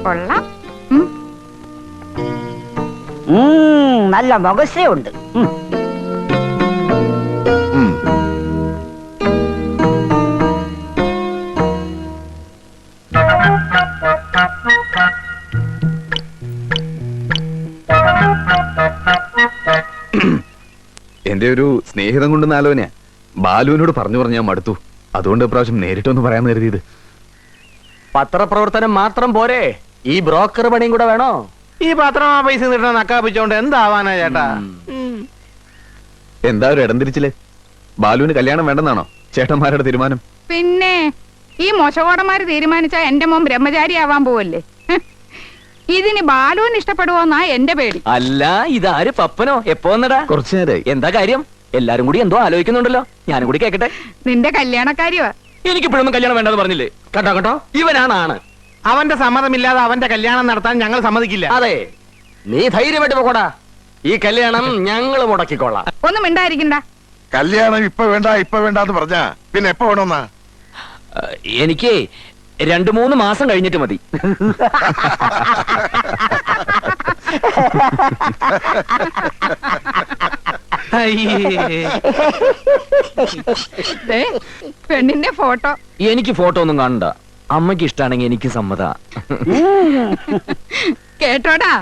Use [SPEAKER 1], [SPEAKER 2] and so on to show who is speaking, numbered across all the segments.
[SPEAKER 1] കൊള്ളാം.
[SPEAKER 2] നല്ല മുഖസ്സുണ്ട്.
[SPEAKER 3] എന്റെ ഒരു സ്നേഹിതം കൊണ്ടുവന്ന ആലോചനയാ. ബാലുവിനോട് പറഞ്ഞു ഞാൻ മടുത്തു. അതുകൊണ്ട് ഇപ്രാവശ്യം നേരിട്ടൊന്ന് പറയാൻ കരുതിയത്.
[SPEAKER 4] പത്രപ്രവർത്തനം മാത്രം പോരെ, ഈ ബ്രോക്കർ പണിയും കൂടെ വേണോ?
[SPEAKER 5] ഈ പത്രം ആ പൈസ കിട്ടണ നക്കാപ്പിച്ചോണ്ട് എന്താവാനാ ചേട്ടാ?
[SPEAKER 3] എന്താ ഒരു ഇടം തിരിച്ചില്ലേ? ബാലുവിന് കല്യാണം വേണ്ടെന്നാണോ ചേട്ടന്മാരുടെ തീരുമാനം?
[SPEAKER 1] പിന്നെ ഈ മോശകോടന്മാര് തീരുമാനിച്ചാ എന്റെ മോൻ ബ്രഹ്മചാരി ആവാൻ പോവല്ലേ. ഇതിന് ബാലുവിന് ഇഷ്ടപ്പെടുവോന്നാ എന്റെ പേടി.
[SPEAKER 4] അല്ല, ഇതാര് പപ്പനോ? എപ്പോ വന്നടാ?
[SPEAKER 3] കുറച്ചു നേരമായി.
[SPEAKER 4] എന്താ കാര്യം? എല്ലാരും കൂടി എന്തോ ആലോചിക്കുന്നുണ്ടല്ലോ, ഞാനും കൂടി കേക്കട്ടെ.
[SPEAKER 1] നിന്റെ കല്യാണക്കാരിയോ?
[SPEAKER 4] എനിക്കിപ്പോഴൊന്നും കല്യാണം വേണ്ടെന്ന് പറഞ്ഞില്ലേ? കേട്ടോ കേട്ടോ, ഇവനാണ്.
[SPEAKER 5] അവന്റെ സമ്മതമില്ലാതെ അവന്റെ കല്യാണം നടത്താൻ ഞങ്ങൾ സമ്മതിക്കില്ല.
[SPEAKER 4] അതെ, നീ ധൈര്യമായിട്ട് പോകോടാ. ഈ കല്യാണം ഞങ്ങൾ മുടക്കിക്കൊള്ളാം.
[SPEAKER 1] ഒന്നും മിണ്ടായിരിക്കണ്ട.
[SPEAKER 6] കല്യാണം ഇപ്പൊ വേണ്ടെന്ന് പറഞ്ഞാ പിന്നെ എപ്പോ വേണമെന്നാ?
[SPEAKER 4] എനിക്ക് 2-3 മാസം കഴിഞ്ഞിട്ട് മതി.
[SPEAKER 1] ദേ, പെണ്ണിന്റെ ഫോട്ടോ.
[SPEAKER 4] എനിക്ക് ഫോട്ടോ ഒന്നും കാണണ്ട. അമ്മയ്ക്ക് ഇഷ്ടാണെങ്കിൽ എനിക്ക് സമ്മത.
[SPEAKER 1] കേട്ടോടാ.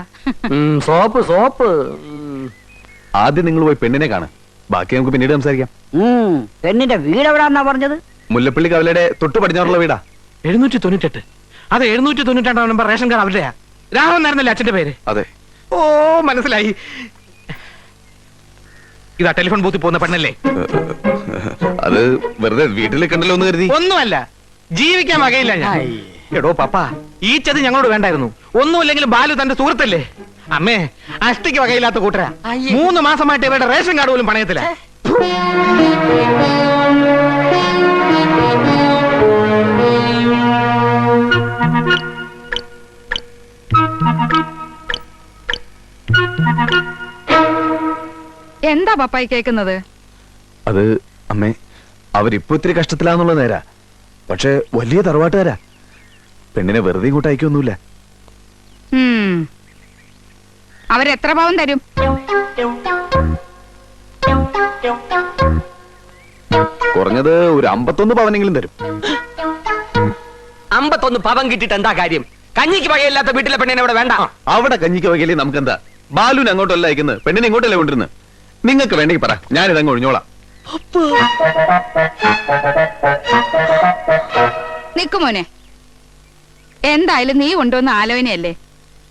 [SPEAKER 4] Soap soap.
[SPEAKER 3] ആദ്യം നിങ്ങൾ പോയി പെണ്ണിനെ കാണാൻ, ബാക്കി നമുക്ക് പിന്നീട് സംസാരിക്കാം.
[SPEAKER 2] പെണ്ണിന്റെ വീട് എവിടാന്നാ പറഞ്ഞത്?
[SPEAKER 3] മുല്ലപ്പള്ളി കവലയുടെ തൊട്ടു പടിഞ്ഞാറുള്ള വീടാ.
[SPEAKER 5] 798. അത് 798 നമ്പർ റേഷൻ കാർഡ് അവരുടെയാ. രാഘവൻ എന്നായിരുന്നല്ലേ അച്ഛന്റെ പേര്?
[SPEAKER 3] അതെ.
[SPEAKER 5] ഓ, മനസ്സിലായി. ഇതാ ടെലിഫോൺ ബൂത്തിൽ പോകുന്ന പെണ്ണല്ലേ?
[SPEAKER 3] അത് വെറുതെ വീട്ടിൽ കണ്ടല്ലോ എന്ന് കരുതി.
[SPEAKER 5] ഒന്നുമല്ല, ജീവിക്കാൻ വകയില്ല ഞാൻ. എടോ പപ്പ, ഈ ചതി ഞങ്ങളോട് വേണ്ടായിരുന്നു. ഒന്നുമില്ലെങ്കിലും ബാലു തന്റെ സുഹൃത്തല്ലേ. അമ്മേ, അഷ്ടിക്ക് വകയില്ലാത്ത കൂട്ടരാ. 3 മാസമായിട്ട് ഇവരുടെ റേഷൻ കാർഡ് പോലും പണയത്തില്ല.
[SPEAKER 1] എന്താ പപ്പായി കേക്കുന്നത്?
[SPEAKER 3] അത് അമ്മേ, അവരിപ്പോ ഇത്തിരി കഷ്ടത്തിലാന്നുള്ള നേരാ. പക്ഷെ വലിയ തറവാട്ടുകാരാ. പെണ്ണിനെ വെറുതെ ഇങ്ങോട്ട് അയക്കൊന്നുമില്ല.
[SPEAKER 1] അവരെത്ര പവൻ തരും?
[SPEAKER 3] കുറഞ്ഞത് ഒരു 51 പവനെങ്കിലും തരും.
[SPEAKER 4] 51 പവൻ കിട്ടിട്ട് എന്താ കാര്യം? കഞ്ഞിക്ക് വകയില്ലാത്ത വീട്ടിലെ പെണ്ണിനെ ഇവിടെ വേണ്ട.
[SPEAKER 3] അവിടെ കഞ്ഞിക്ക് വകയില്ലേ നമുക്കെന്താ? ബാലുവിന് അങ്ങോട്ടല്ല അയക്കുന്നത്, പെണ്ണിനെ ഇങ്ങോട്ടല്ലേ കൊണ്ടിരുന്നത്. നിങ്ങൾക്ക് വേണമെങ്കിൽ പറ, ഞാനിതങ്ങ് ഒഴിഞ്ഞോളാം.
[SPEAKER 1] നിക്കുമോനെ, എന്തായാലും നീ കൊണ്ടുവന്ന ആലോചനയല്ലേ.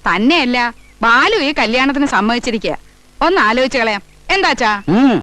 [SPEAKER 1] തന്നെയല്ല, ബാലു ഈ കല്യാണത്തിന് സമ്മതിച്ചിരിക്കുക. ഒന്ന് ആലോചിച്ച് കളയാം. എന്താച്ചാ?